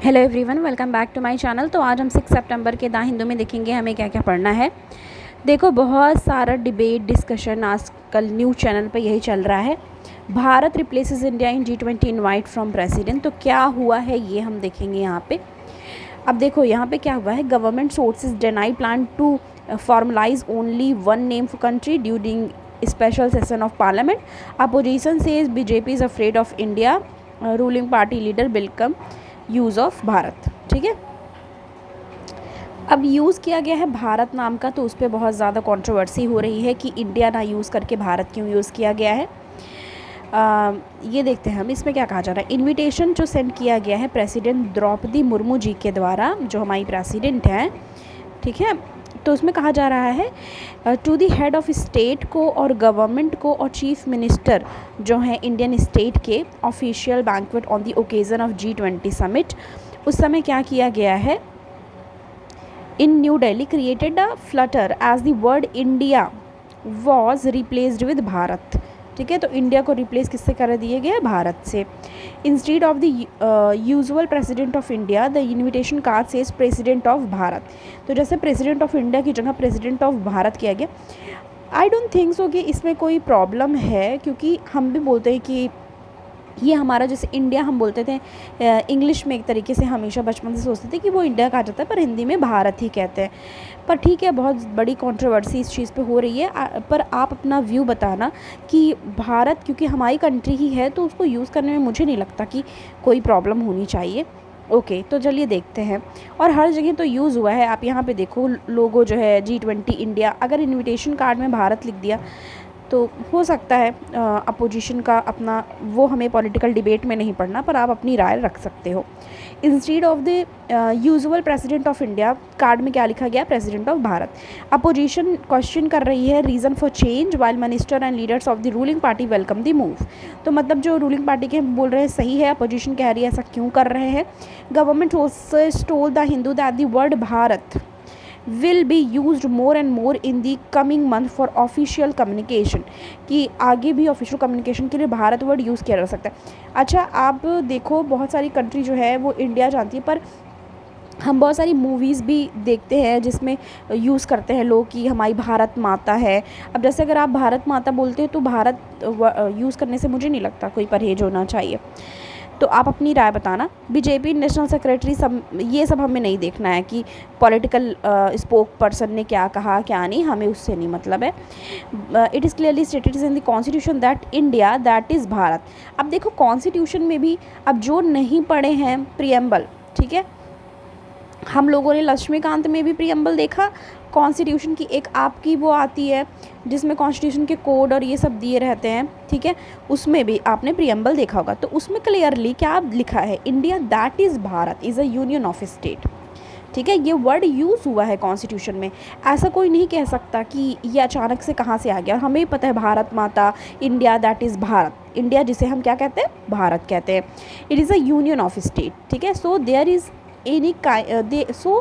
Hello everyone, welcome back to my channel. तो आज हम 6 सितंबर के द हिंदू में देखेंगे हमें क्या क्या पढ़ना है। देखो, बहुत सारा डिबेट डिस्कशन आजकल न्यूज़ चैनल पे यही चल रहा है। Bharat replaces India in G20 invite from president. तो क्या हुआ है ये हम देखेंगे यहाँ पे। अब देखो यहाँ पे क्या हुआ है। Government sources deny plan to formalise only one name for country during special session of parliament. Opposition says BJP is afraid of India. Ruling party leader welcome use of Bharat. ठीक है, अब यूज़ किया गया है भारत नाम का, तो उस पर बहुत ज़्यादा कंट्रोवर्सी हो रही है कि इंडिया ना यूज़ करके भारत क्यों यूज़ किया गया है। ये देखते हैं हम इसमें क्या कहा जा रहा है। इनविटेशन जो सेंड किया गया है प्रेसिडेंट द्रौपदी मुर्मू जी के द्वारा, जो हमारी प्रेसिडेंट हैं, ठीक है, तो उसमें कहा जा रहा है to the head of state को और गवर्नमेंट को और चीफ मिनिस्टर जो हैं इंडियन स्टेट के official banquet on the occasion of G20 summit. उस समय क्या किया गया है, in New Delhi created a flutter as the word India was replaced with Bharat. ठीक है, तो इंडिया को रिप्लेस किससे कर दिए गए, भारत से। Instead of the usual president of India the invitation card says president of Bharat. तो जैसे प्रेसिडेंट ऑफ इंडिया की जगह प्रेसिडेंट ऑफ भारत किया गया। आई डोंट थिंक सो कि इसमें कोई प्रॉब्लम है, क्योंकि हम भी बोलते हैं कि ये हमारा, जैसे इंडिया हम बोलते थे इंग्लिश में, एक तरीके से हमेशा बचपन से सोचते थे कि वो इंडिया कहा जाता है, पर हिंदी में भारत ही कहते हैं। पर ठीक है, बहुत बड़ी कंट्रोवर्सी इस चीज़ पे हो रही है। पर आप अपना व्यू बताना कि भारत क्योंकि हमारी कंट्री ही है, तो उसको यूज़ करने में मुझे नहीं लगता कि कोई प्रॉब्लम होनी चाहिए। ओके, तो चलिए देखते हैं। और हर जगह तो यूज़ हुआ है। आप यहाँ पे देखो, लोगो जो है G20 इंडिया, अगर इनविटेशन कार्ड में भारत लिख दिया तो हो सकता है अपोजिशन का अपना, वो हमें पॉलिटिकल डिबेट में नहीं पढ़ना, पर आप अपनी राय रख सकते हो। Instead of the usual president of India card में क्या लिखा गया, president of Bharat. Opposition question कर रही है reason for change while minister and leaders of the ruling party welcome the move. तो मतलब जो रूलिंग पार्टी के बोल रहे हैं सही है, अपोजिशन कह रही है ऐसा क्यों कर रहे हैं। Government sources told the Hindu that the word Bharat will be used more and more in the coming month for official communication, कि आगे भी ऑफिशियल कम्युनिकेशन के लिए भारत वर्ड यूज़ किया जा सकता है। अच्छा, आप देखो, बहुत सारी कंट्री जो है वो इंडिया जानती है, पर हम बहुत सारी मूवीज़ भी देखते हैं जिसमें यूज़ करते हैं लोग कि हमारी भारत माता है। अब जैसे अगर आप भारत माता बोलते हैं तो भारत यूज़ करने से मुझे नहीं लगता कोई परहेज होना चाहिए। तो आप अपनी राय बताना। बीजेपी नेशनल सेक्रेटरी, सब ये सब हमें नहीं देखना है कि पॉलिटिकल स्पोक पर्सन ने क्या कहा क्या नहीं, हमें उससे नहीं मतलब है। It is clearly stated in the constitution that India that is Bharat. अब देखो, कॉन्स्टिट्यूशन में भी, अब जो नहीं पढ़े हैं प्रियम्बल, ठीक है, हम लोगों ने लक्ष्मीकांत में भी प्रियम्बल देखा। कॉन्स्टिट्यूशन की एक आपकी वो आती है जिसमें कॉन्स्टिट्यूशन के कोड और ये सब दिए रहते हैं, ठीक है, उसमें भी आपने प्रियम्बल देखा होगा। तो उसमें क्लियरली क्या लिखा है, India that is Bharat is a union of state. ठीक है, ये वर्ड यूज़ हुआ है कॉन्स्टिट्यूशन में। ऐसा कोई नहीं कह सकता कि ये अचानक से कहाँ से आ गया। हमें पता है भारत माता, India that is Bharat, India जिसे हम क्या कहते हैं, भारत कहते हैं। It is a union of state. ठीक है, so there is any so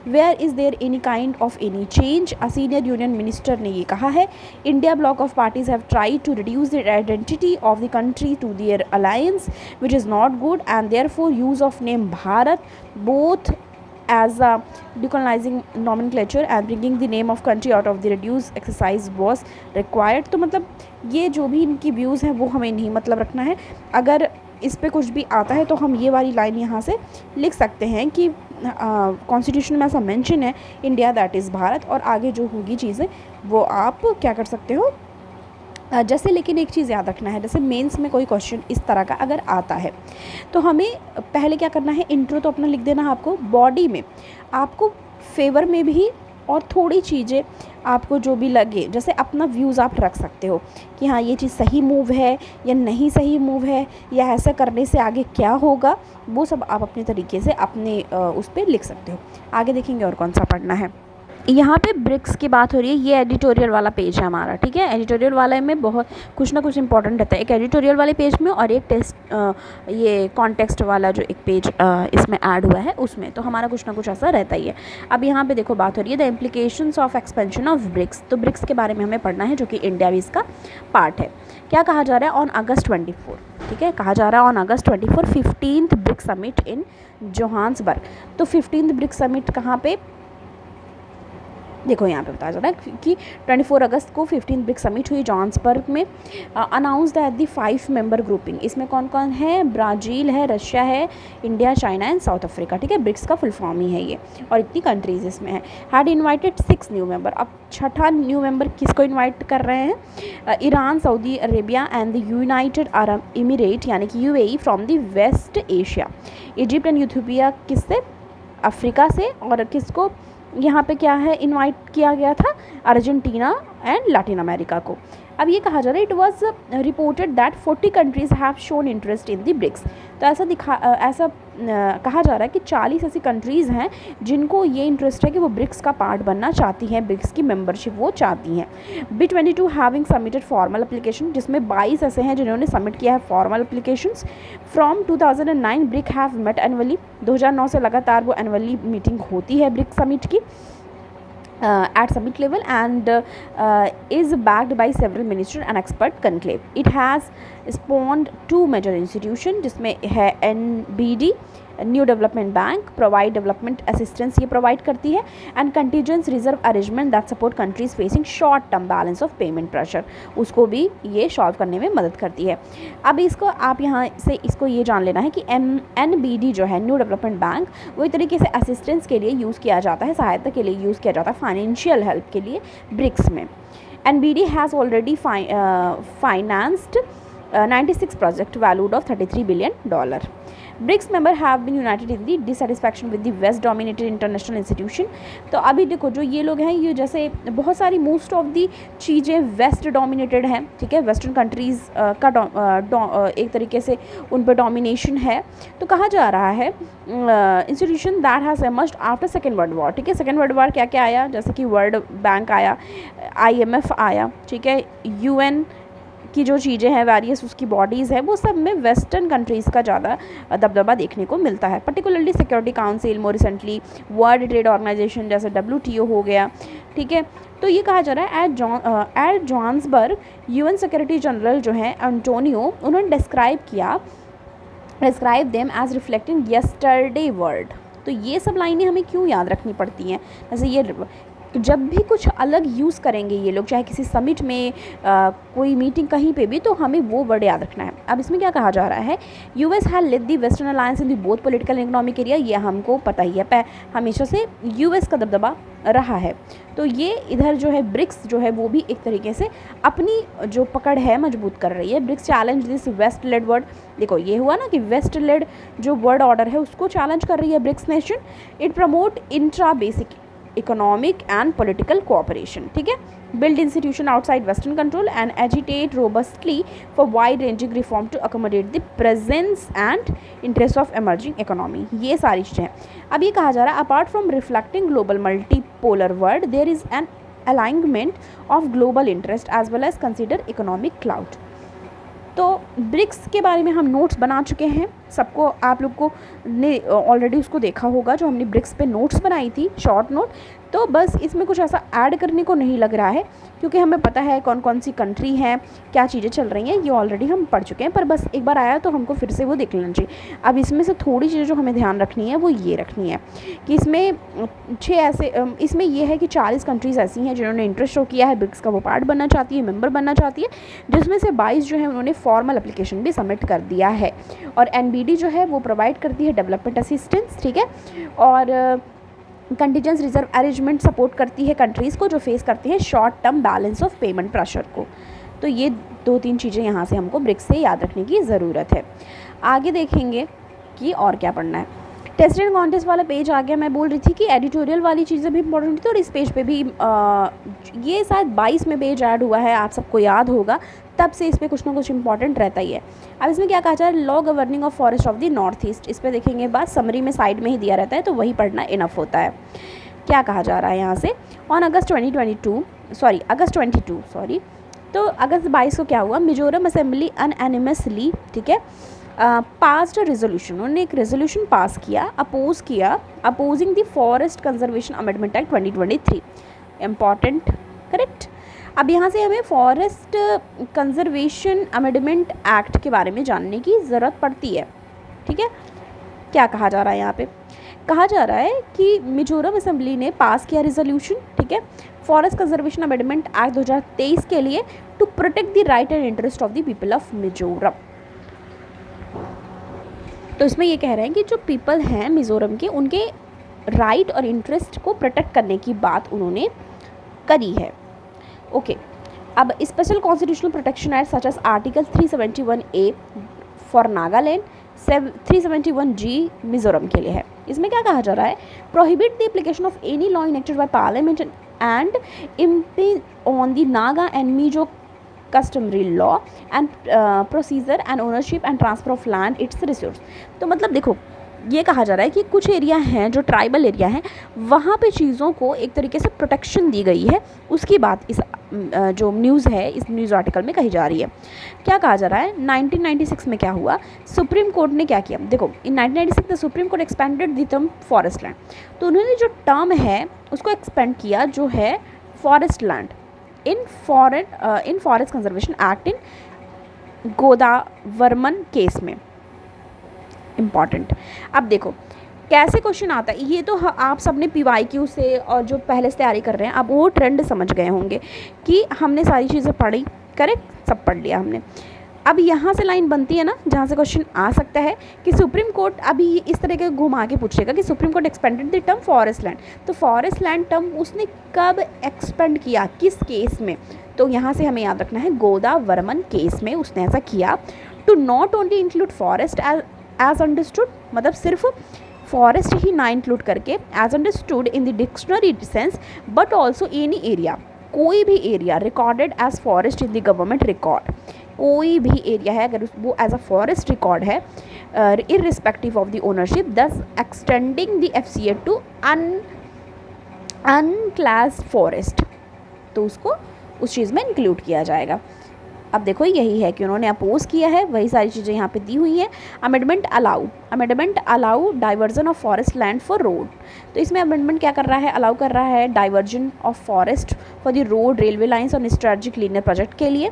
where is there any kind of any change, a senior union minister ने ये कहा है। India bloc of parties have tried to reduce the identity of the country to their alliance which is not good, and therefore use of name Bharat both as a decolonizing nomenclature and bringing the name of country out of the reduced exercise was required। तो मतलब ये जो भी इनकी views हैं वो हमें नहीं मतलब रखना है। अगर इस पे कुछ भी आता है तो हम ये वाली लाइन यहाँ से लिख सकते हैं कि कॉन्स्टिट्यूशन में ऐसा मेंशन है, इंडिया दैट इज़ भारत, और आगे जो होगी चीज़ें वो आप क्या कर सकते हो जैसे। लेकिन एक चीज़ याद रखना है, जैसे मेंस में कोई क्वेश्चन इस तरह का अगर आता है तो हमें पहले क्या करना है, इंट्रो तो अपना लिख देना है आपको। बॉडी में आपको फेवर में भी और थोड़ी चीज़ें आपको जो भी लगे, जैसे अपना व्यूज़ आप रख सकते हो कि हाँ ये चीज़ सही मूव है या नहीं सही मूव है, या ऐसा करने से आगे क्या होगा, वो सब आप अपने तरीके से अपने उस पर लिख सकते हो। आगे देखेंगे और कौन सा पढ़ना है। यहाँ पे ब्रिक्स की बात हो रही है, ये एडिटोरियल वाला पेज है हमारा, ठीक है। एडिटोरियल वाले में बहुत कुछ ना कुछ इंपॉर्टेंट रहता है, एक एडिटोरियल वाले पेज में और एक टेस्ट ये कॉन्टेक्स्ट वाला जो एक पेज इसमें ऐड हुआ है उसमें, तो हमारा कुछ ना कुछ ऐसा रहता ही है। अब यहाँ पे देखो बात हो रही है the implications of expansion of BRICS, तो ब्रिक्स के बारे में हमें पढ़ना है जो कि इंडिया भी इसका पार्ट है। क्या कहा जा रहा है ऑन अगस्त 24, ठीक है, कहा जा रहा है on August 24 15th BRICS summit in Johannesburg. तो 15th ब्रिक्स समिट कहाँ पे, देखो यहाँ पे बताया जा रहा है कि 24 अगस्त को 15 ब्रिक्स समिट हुई जोहान्सबर्ग में। Announce that the 5 member grouping, इसमें कौन कौन है, ब्राज़ील है, रशिया है, India, China and south Africa, ठीक है। ब्रिक्स का फुल फॉर्म ही है ये और इतनी कंट्रीज़ इसमें है। हैड इन्वाइटेड 6 न्यू मेंबर, अब छठा न्यू मेंबर किसको इन्वाइट कर रहे हैं, Iran, Saudi Arabia and the United Arab Emirates यानी कि UAE from the West Asia. Egypt and Ethiopia किससे, अफ्रीका से, और किसको यहाँ पे क्या है इनवाइट किया गया था, अर्जेंटीना एंड लैटिन अमेरिका को। अब ये कहा जा रहा है it was reported that 40 countries have shown interest in the BRICS, तो ऐसा कहा जा रहा है कि 40 ऐसी कंट्रीज़ हैं जिनको ये इंटरेस्ट है कि वो ब्रिक्स का पार्ट बनना चाहती हैं, ब्रिक्स की मेंबरशिप वो चाहती हैं। B22 having submitted formal application, जिसमें 22 ऐसे हैं जिन्होंने सबमिट किया है formal applications. From 2009 BRIC have met annually, 2009 से लगातार वो एनुअली मीटिंग होती है ब्रिक समिट की at summit level and is backed by several minister and expert conclave. It has spawned 2 major institution जिसमें है NBD, new development bank, provide development assistance ये provide करती है, and contingent reserve arrangement that support countries facing short term balance of payment pressure, उसको भी ये solve करने में मदद करती है। अब इसको आप यहाँ से इसको ये जान लेना है कि NBD जो है न्यू डेवलपमेंट बैंक, वो एक तरीके से असिस्टेंस के लिए यूज़ किया जाता है, सहायता के लिए यूज़ किया जाता है, फाइनेंशियल हेल्प के लिए ब्रिक्स में। NBD has already financed 96 project valued of $33 billion. BRICS member have been united in the dissatisfaction with the West dominated international institution. तो अभी देखो जो ये लोग हैं, ये जैसे बहुत सारी मोस्ट ऑफ दी चीज़ें वेस्ट डोमिनेटेड हैं, ठीक है, वेस्टर्न कंट्रीज़ का एक तरीके से उन पर डोमिनेशन है। तो कहा जा रहा है institution that has emerged after second world war, ठीक है। सेकेंड वर्ल्ड वॉर क्या क्या आया, जैसे कि वर्ल्ड बैंक आया, IMF आया, ठीक है, UN की जो चीज़ें हैं वेरियस उसकी बॉडीज़ है, वो सब में वेस्टर्न कंट्रीज़ का ज़्यादा दबदबा देखने को मिलता है। Particularly Security Council, more recently World Trade Organization जैसे WTO हो गया, ठीक है। तो ये कहा जा रहा है at Johannesburg UN secretary general जो हैं एंटोनियो, उन्होंने describe them as reflecting yesterday world. तो ये सब लाइनें हमें क्यों याद रखनी पड़ती हैं, जैसे ये तो जब भी कुछ अलग यूज़ करेंगे ये लोग, चाहे किसी समिट में कोई मीटिंग कहीं पे भी, तो हमें वो वर्ड याद रखना है। अब इसमें क्या कहा जा रहा है, US had led the western alliance in the both political and economic area, ये हमको पता ही है, हमेशा से US का दबदबा रहा है। तो ये इधर जो है ब्रिक्स जो है वो भी एक तरीके से अपनी जो पकड़ है मजबूत कर रही है। BRICS challenge this west led world, देखो ये हुआ ना कि वेस्ट लेड जो वर्ड ऑर्डर है उसको चैलेंज कर रही है BRICS nation. It promote intra basic economic and political cooperation, ठीक है, build institution outside western control and agitate robustly for wide ranging reform to accommodate the presence and interest of emerging economy। ये सारी चीज़ें हैं। अब ये कहा जा रहा है apart from reflecting global multipolar world there is an alignment of global interest as well as consider economic clout। तो ब्रिक्स के बारे में हम नोट्स बना चुके हैं, सबको आप लोग को ने ऑलरेडी उसको देखा होगा जो हमने ब्रिक्स पे नोट्स बनाई थी, शॉर्ट नोट। तो बस इसमें कुछ ऐसा ऐड करने को नहीं लग रहा है क्योंकि हमें पता है कौन कौन सी कंट्री हैं, क्या चीज़ें चल रही हैं, ये ऑलरेडी हम पढ़ चुके हैं, पर बस एक बार आया तो हमको फिर से वो देख लेना चाहिए। अब इसमें से थोड़ी चीज़ें जो हमें ध्यान रखनी है वो ये रखनी है कि इसमें ये है कि 40 कंट्रीज़ ऐसी हैं जिन्होंने इंटरेस्ट शो किया है, ब्रिक्स का वो पार्ट बनना चाहती है, मेंबर बनना चाहती है, जिसमें से 22 जो है उन्होंने फॉर्मल एप्लीकेशन भी सबमिट कर दिया है। और NBD जो है वो प्रोवाइड करती है डेवलपमेंट असिस्टेंस, ठीक है, और कंटीजेंस रिजर्व अरेंजमेंट सपोर्ट करती है कंट्रीज़ को जो फेस करती है short term balance of payment pressure को। तो ये 2-3 चीज़ें यहाँ से हमको ब्रिक्स से याद रखने की ज़रूरत है। आगे देखेंगे कि और क्या पढ़ना है। टेस्ट एंड कॉन्टेस्ट वाला पेज आ गया। मैं बोल रही थी कि एडिटोरियल वाली चीज़ें भी इंपॉर्टेंट थी और इस पेज पे भी ये शायद 22 में पेज ऐड हुआ है, आप सबको याद होगा, तब से इस पर कुछ ना कुछ इंपॉर्टेंट रहता ही है। अब इसमें क्या कहा जाए, law governing of forest of the North east, इस पर देखेंगे बात समरी में साइड में ही दिया रहता है तो वही पढ़ना इनफ होता है। क्या कहा जा रहा है यहाँ से, ऑन अगस्त 22 तो अगस्त 22 को क्या हुआ, मिजोरम असेंबली अनएनिमसली, ठीक है, पास्ड रेजोल्यूशन, उन्होंने एक रेजोल्यूशन पास किया, opposing the forest conservation amendment act 2023, important, correct. अब यहाँ से हमें फॉरेस्ट कंजर्वेशन अमेंडमेंट एक्ट के बारे में जानने की ज़रूरत पड़ती है, ठीक है। क्या कहा जा रहा है यहाँ पे, कहा जा रहा है कि मिजोरम असेंबली ने पास किया रेजोल्यूशन, ठीक है, फॉरेस्ट कंजर्वेशन अमेंडमेंट एक्ट 2023 के लिए, to protect the right and interest of the people of Mizoram. तो इसमें ये कह रहे हैं कि जो पीपल हैं मिज़ोरम के, उनके राइट और इंटरेस्ट को प्रोटेक्ट करने की बात उन्होंने करी है। ओके, अब special constitutional protection act such as article 371A for Nagaland, 371G Mizoram के लिए है। इसमें क्या कहा जा रहा है, prohibit the application of any law enacted by Parliament and impinge on the Naga and Mizo customary law and procedure and ownership and transfer of land its resource। तो मतलब देखो, ये कहा जा रहा है कि कुछ एरिया हैं जो ट्राइबल एरिया हैं, वहाँ पे चीज़ों को एक तरीके से प्रोटेक्शन दी गई है, उसकी बात इस जो न्यूज़ है इस न्यूज़ आर्टिकल में कही जा रही है। क्या कहा जा रहा है, 1996 में क्या हुआ, सुप्रीम कोर्ट ने क्या किया, देखो इन 1996 the supreme court expanded the term forest land, तो उन्होंने जो टर्म है उसको एक्सपेंड किया, जो है forest land, in forest conservation act in Godavarman case में, इम्पॉर्टेंट। अब देखो कैसे क्वेश्चन आता है, ये तो आप सबने PYQ से और जो पहले से तैयारी कर रहे हैं अब वो ट्रेंड समझ गए होंगे कि हमने सारी चीज़ें पढ़ी, करेक्ट, सब पढ़ लिया हमने। अब यहाँ से लाइन बनती है ना जहाँ से क्वेश्चन आ सकता है कि सुप्रीम कोर्ट, अभी इस तरह के घुमा के पूछेगा कि supreme court expanded the term forest land, तो फॉरेस्ट लैंड टर्म उसने कब एक्सपेंड किया, किस केस में, तो यहाँ से हमें याद रखना है गोदावरमन केस में उसने ऐसा किया, to not only include forest as understood, मतलब सिर्फ फॉरेस्ट ही ना इंक्लूड करके as understood in the dictionary sense, but also any area, कोई भी area recorded as forest in the government record, कोई भी एरिया है अगर वो एज अ फॉरेस्ट रिकॉर्ड है irrespective of the ownership, thus extending the FCA to unclassed forest, तो उसको उस चीज़ में इंक्लूड किया जाएगा। अब देखो यही है कि उन्होंने अपोज किया है, वही सारी चीज़ें यहाँ पे दी हुई हैं। Amendment allow diversion of forest land for road, तो इसमें अमेंडमेंट क्या कर रहा है, अलाउ कर रहा है diversion of forest for the road, railway lines और स्ट्रेटेजिक लीनियर प्रोजेक्ट के लिए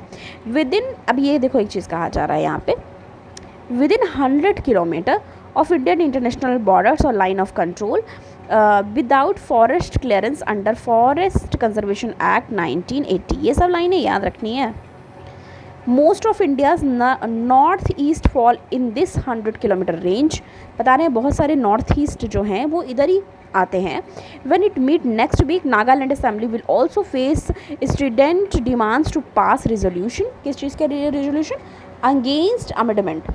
विद इन, अब ये देखो एक चीज़ कहा जा रहा है यहाँ पे, within 100 kilometre of Indian international borders और line of control without forest clearance under forest conservation act 1980, ये सब लाइनें याद रखनी है। Most of India's north east fall in this 100 kilometre range, बता रहे हैं बहुत सारे नॉर्थ ईस्ट जो हैं वो इधर ही आते हैं। When it meet next week, Nagaland assembly will also face student demands to pass resolution, किस चीज़ के resolution, against amendment.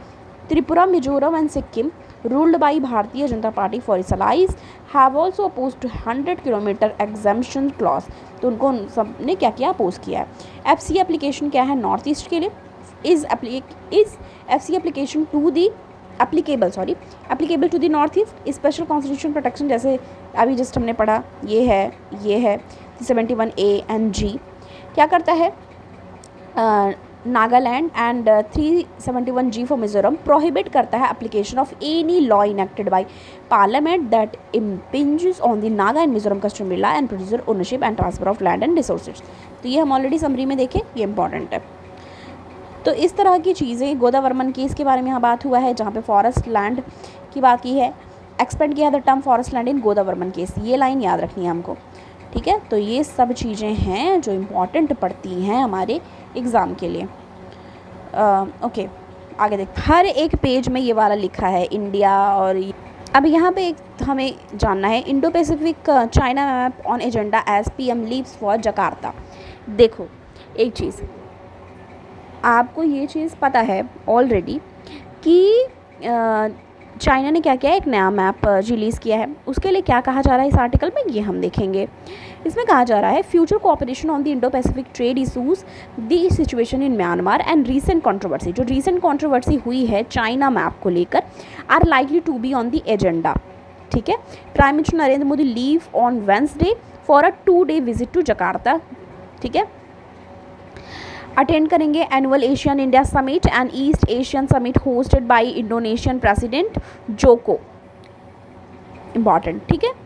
Tripura, Mizoram and Sikkim ruled by Bharatiya Janata Party for its allies have also opposed to 100 kilometre exemption clause, तो उनको सब ने क्या किया, oppose किया है। FCA एप्लीकेशन क्या है नॉर्थ ईस्ट के लिए, is FCA application to the applicable to the North East, special constitution protection जैसे अभी जस्ट हमने पढ़ा, ये है 71A एंड G क्या करता है, Nagaland and 371G for Mizoram prohibit करता है application of any law enacted by Parliament that impinges on the Naga and Mizoram customary law and producer ownership and transfer of land and resources, तो ये हम ऑलरेडी समरी में देखें, ये इंपॉर्टेंट है। तो इस तरह की चीज़ें, गोदावरमन केस के बारे में यहाँ बात हुआ है जहाँ पे फॉरेस्ट लैंड की बात की है, एक्सपेंड किया the term forest land in Godavarman case, ये लाइन याद रखनी है हमको, ठीक है। तो ये सब चीज़ें हैं जो इम्पॉर्टेंट पड़ती हैं हमारे एग्ज़ाम के लिए। ओके, आगे देख, हर एक पेज में ये वाला लिखा है इंडिया, और अब यहाँ पे एक हमें जानना है, Indo Pacific China map on agenda as PM leaves for Jakarta. देखो एक चीज़, आपको ये चीज़ पता है ऑलरेडी कि चाइना ने क्या किया है, एक नया मैप रिलीज़ किया है, उसके लिए क्या कहा जा रहा है इस आर्टिकल में, ये हम देखेंगे। इसमें कहा जा रहा है future cooperation on the Indo Pacific trade issues, the situation in Myanmar and recent controversy, जो रीसेंट कंट्रोवर्सी हुई है चाइना मैप को लेकर, are likely to be on the agenda, ठीक है। Prime minister Narendra Modi leave on Wednesday for a 2-day visit to Jakarta, ठीक है। Attend करेंगे annual Asian India summit and East Asian summit hosted by Indonesian president Joko, important, ठीक है।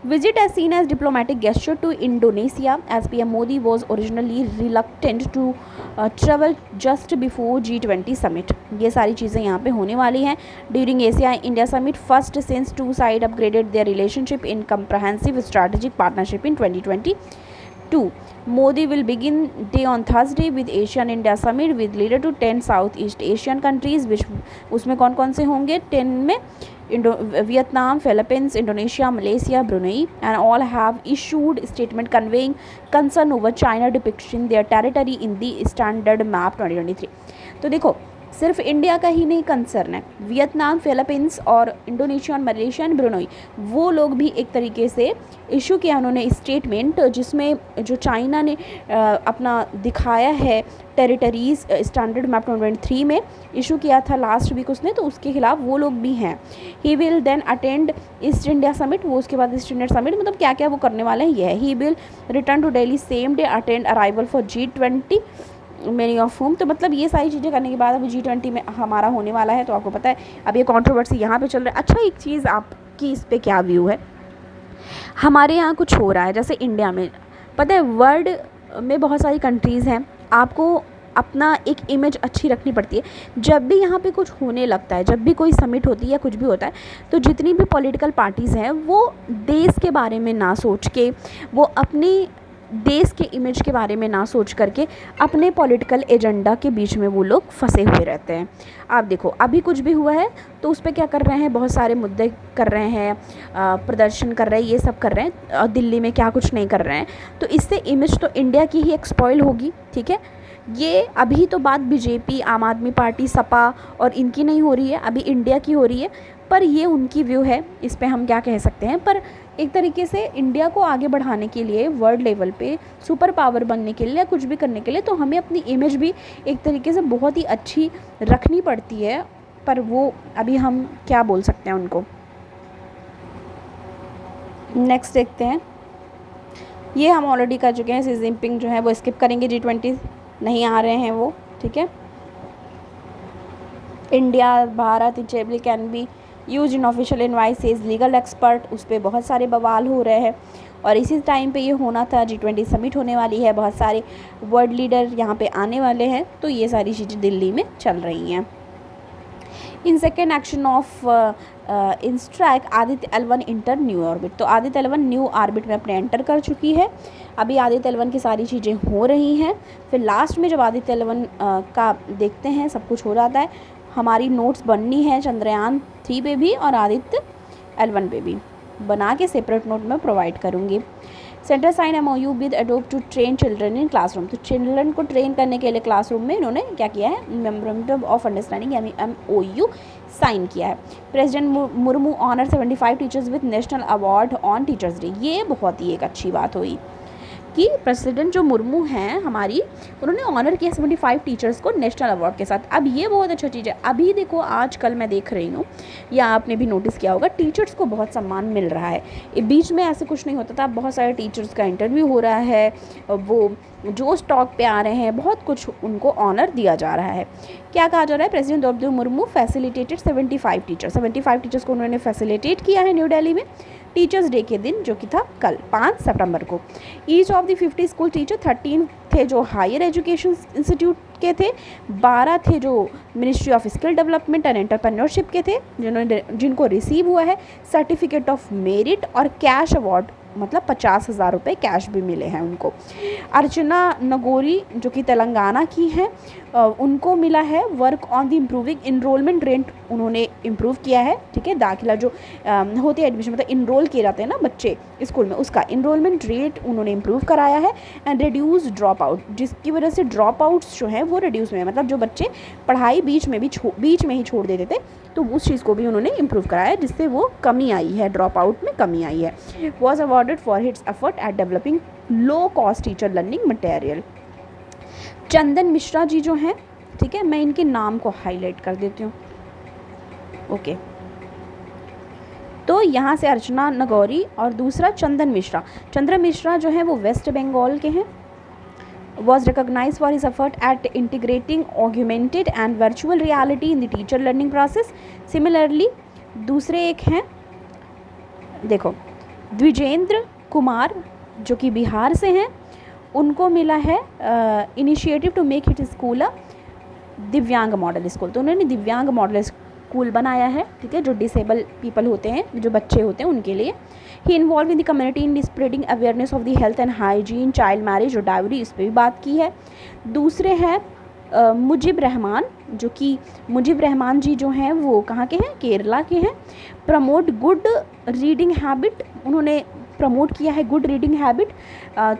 Visit as seen as diplomatic gesture to Indonesia as PM Modi was originally reluctant to travel just before G20 summit. ये सारी चीज़ें यहाँ पे होने वाली हैं during Asia India summit first since two sides upgraded their relationship in comprehensive strategic partnership in 2022. Modi will begin day on Thursday with Asian India Summit with leader to 10 Southeast Asian countries, which उसमें कौन कौन से होंगे? 10 में Vietnam, Philippines, Indonesia, Malaysia, Brunei, and all have issued statement conveying concern over China depicting their territory in the standard map 2023. तो देखो सिर्फ India का ही नहीं कंसर्न है, वियतनाम, फिलीपींस और इंडोनेशिया और मलेशिया एंड ब्रुनई, वो लोग भी एक तरीके से इशू किया उन्होंने स्टेटमेंट, जिसमें जो चाइना ने अपना दिखाया है टेरिटरीज़ स्टैंडर्ड मैप 2023 में इशू किया था लास्ट वीक उसने, तो उसके खिलाफ वो लोग भी हैं। He will then attend East India summit, वो उसके बाद ईस्ट इंडिया समिट मतलब क्या क्या वो करने वाले हैं ये है। He will return to Delhi same day, attend arrival for G20 many of home. तो मतलब ये सारी चीज़ें करने के बाद अभी G20 में हमारा होने वाला है, तो आपको पता है अब ये कंट्रोवर्सी यहाँ पे चल रहा है। अच्छा, एक चीज़ आपकी इस पे क्या व्यू है? हमारे यहाँ कुछ हो रहा है जैसे इंडिया में, पता है वर्ल्ड में बहुत सारी कंट्रीज़ हैं, आपको अपना एक इमेज अच्छी रखनी पड़ती है। जब भी यहाँ पे कुछ होने लगता है, जब भी कोई समिट होती है या कुछ भी होता है, तो जितनी भी पॉलिटिकल पार्टीज़ हैं वो देश के बारे में ना सोच के, वो अपनी देश के इमेज के बारे में ना सोच करके अपने पॉलिटिकल एजेंडा के बीच में वो लोग फंसे हुए रहते हैं। आप देखो अभी कुछ भी हुआ है तो उस पर क्या कर रहे हैं, बहुत सारे मुद्दे कर रहे हैं, प्रदर्शन कर रहे हैं, ये सब कर रहे हैं, और दिल्ली में क्या कुछ नहीं कर रहे हैं। तो इससे इमेज तो इंडिया की ही एक्सपॉइल होगी, ठीक है। ये अभी तो बात बीजेपी, आम आदमी पार्टी, सपा और इनकी नहीं हो रही है, अभी इंडिया की हो रही है, पर ये उनकी व्यू है, इस पे हम क्या कह सकते हैं। पर एक तरीके से इंडिया को आगे बढ़ाने के लिए, वर्ल्ड लेवल पे सुपर पावर बनने के लिए या कुछ भी करने के लिए, तो हमें अपनी इमेज भी एक तरीके से बहुत ही अच्छी रखनी पड़ती है। पर वो अभी हम क्या बोल सकते हैं उनको। नेक्स्ट देखते हैं, ये हम ऑलरेडी कर चुके हैं। शी जिनपिंग जो है वो स्किप करेंगे, G20 नहीं आ रहे हैं वो, ठीक है। India Bharat interchangeable can be use in official invoices says legal expert, उस पर बहुत सारे बवाल हो रहे हैं। और इसी टाइम पे ये होना था, G20 समिट होने वाली है, बहुत सारे वर्ल्ड लीडर यहाँ पे आने वाले हैं, तो ये सारी चीज़ें दिल्ली में चल रही हैं। In second action of instruct Aditya L1 enter new orbit, तो आदित्य L1 न्यू ऑर्बिट में अपने एंटर कर चुकी है। अभी आदित्य L1 की सारी चीज़ें हो रही हैं, फिर लास्ट में जब आदित्य L1 का देखते हैं सब कुछ हो जाता है। हमारी नोट्स बननी है चंद्रयान 3 पे भी और आदित्य L1 पे भी, बना के सेपरेट नोट में प्रोवाइड करूँगी। Centre sign MOU with Adobe to train children in classroom, तो चिल्ड्रन को ट्रेन करने के लिए क्लासरूम में इन्होंने क्या किया है, मेमोरेंडम ऑफ अंडरस्टैंडिंग यानी MOU साइन किया है। President Murmu honour 75 teachers with national award on Teachers' Day, ये बहुत ही एक अच्छी बात हुई कि प्रेसिडेंट जो मुर्मू हैं हमारी, उन्होंने ऑनर किया 75 टीचर्स को नेशनल अवार्ड के साथ। अब ये बहुत अच्छी चीज़ है। अभी देखो आजकल मैं देख रही हूँ, या आपने भी नोटिस किया होगा, टीचर्स को बहुत सम्मान मिल रहा है। बीच में ऐसे कुछ नहीं होता था, बहुत सारे टीचर्स का इंटरव्यू हो रहा है, वो जो स्टॉक पे आ रहे हैं, बहुत कुछ उनको ऑनर दिया जा रहा है। क्या कहा जा रहा है, president Droupadi Murmu facilitated 75 teachers को उन्होंने फैसिलिटेट किया है न्यू दिल्ली में टीचर्स डे के दिन, जो कि था कल 5 सितंबर को। Each of the 50 school teacher, 13 थे जो हायर एजुकेशन इंस्टीट्यूट के थे, 12 थे जो ministry of skill development and entrepreneurship के थे, जिनको रिसीव हुआ है सर्टिफिकेट ऑफ मेरिट और कैश अवार्ड, मतलब 50,000 रुपये कैश भी मिले हैं उनको। अर्चना नगोरी जो कि तेलंगाना की हैं, उनको मिला है work on the improving enrolment rate, उन्होंने इम्प्रूव किया है, ठीक है। दाखिला जो होते हैं एडमिशन, मतलब इनरोल किए जाते हैं ना बच्चे स्कूल में, उसका इनरोलमेंट रेट उन्होंने इम्प्रूव कराया है। एंड रिड्यूस ड्रॉप आउट, जिसकी वजह से ड्रॉप आउट्स जो हैं वो रिड्यूस हुए हैं, मतलब जो बच्चे पढ़ाई बीच में ही छोड़ देते थे, तो उस चीज़ को भी उन्होंने इम्प्रूव कराया, जिससे वो कमी आई है, ड्रॉप आउट में कमी आई है। Was awarded for his effort at developing low cost teacher learning material. Chandan Mishra ji जो हैं, ठीक है, मैं इनके नाम को हाईलाइट कर देती हूँ, ओके। तो यहाँ से अर्चना नगौरी और दूसरा चंदन मिश्रा। चंद्र मिश्रा जो है वो वेस्ट बंगाल के हैं। was recognized for his effort at integrating augmented and virtual reality in the teacher learning process. Similarly दूसरे एक हैं, देखो द्विजेंद्र कुमार जो कि बिहार से हैं, उनको मिला है initiative to make it school a divyang model school. तो उन्होंने दिव्यांग मॉडल स्कूल बनाया है, ठीक है, जो डिसेबल पीपल होते हैं, जो बच्चे होते हैं उनके लिए। He involve in the community in spreading awareness of the health and hygiene, child marriage और डायरी, इस पर भी बात की है। दूसरे हैं मुजीब रहमान, जो कि मुजीब रहमान जी जो हैं वो कहाँ के हैं, केरला के हैं। प्रमोट गुड रीडिंग हैबिट, उन्होंने प्रमोट किया है good reading habit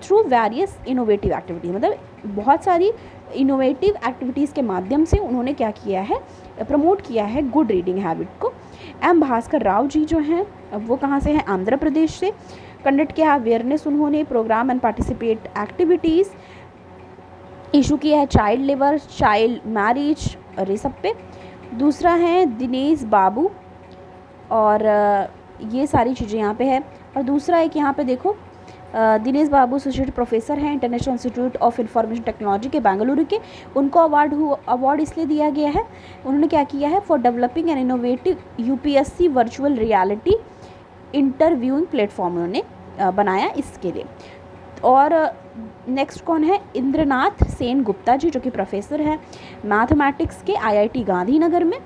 through various innovative activities, मतलब बहुत सारी इनोवेटिव एक्टिविटीज़ के माध्यम से उन्होंने क्या किया है, प्रमोट किया है गुड रीडिंग हैबिट को। एम भास्कर राव जी जो हैं वो कहाँ से हैं, आंध्र प्रदेश से। कंडक्ट किया अवेयरनेस उन्होंने, programme and participate activities issue किया है, चाइल्ड लेबर, चाइल्ड मैरिज और ये सब पे। दूसरा है दिनेश बाबू, और ये सारी चीज़ें यहाँ पे है। और दूसरा एक यहाँ पे देखो दिनेश बाबू एसोसिएट प्रोफेसर हैं international institute of information technology के बेंगलुरु के। उनको अवार्ड इसलिए दिया गया है, उन्होंने क्या किया है, for developing an innovative UPSC virtual reality interviewing platform उन्होंने बनाया इसके लिए। और नेक्स्ट कौन है, इंद्रनाथ सेन गुप्ता जी, जो कि प्रोफेसर है मैथमेटिक्स के आईआईटी गांधीनगर में।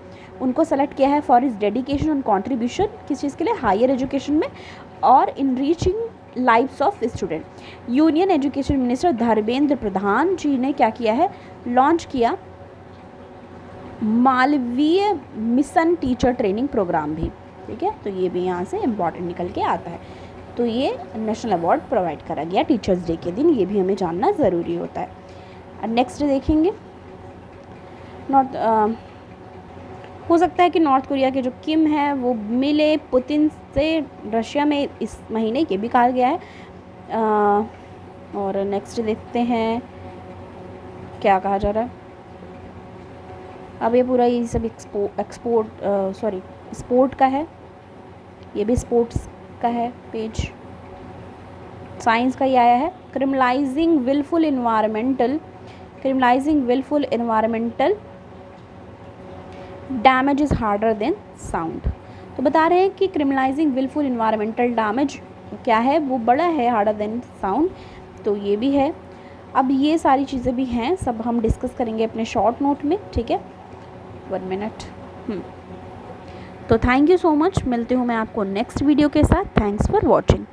उनको सेलेक्ट किया है for his dedication and contribution, किस चीज़ के लिए, हायर एजुकेशन में और in reaching lives of student. Union education minister Dharmendra Pradhan ji ने क्या किया है, लॉन्च किया Malaviya mission teacher training programme भी, ठीक है। तो ये भी यहाँ से इम्पॉर्टेंट निकल के आता है। तो ये नेशनल अवार्ड प्रोवाइड करा गया टीचर्स डे के दिन, ये भी हमें जानना ज़रूरी होता है। और नेक्स्ट देखेंगे हो सकता है कि नॉर्थ कोरिया के जो किम है वो मिले पुतिन से रशिया में इस महीने, ये भी कहा गया है। और नेक्स्ट देखते हैं क्या कहा जा रहा है। अब ये पूरा ये सब स्पोर्ट का है, ये भी स्पोर्ट्स का है पेज। साइंस का ही आया है, criminalising wilful environmental damage is harder than sound. तो बता रहे हैं कि क्रिमिनलाइजिंग विलफुल इन्वायरमेंटल डैमेज क्या है, वो बड़ा है हार्डर देन साउंड, तो ये भी है। अब ये सारी चीज़ें भी हैं, सब हम डिस्कस करेंगे अपने शॉर्ट नोट में, ठीक है। 1 मिनट। तो थैंक यू सो मच, मिलती हूँ मैं आपको नेक्स्ट वीडियो के साथ। Thanks for watching.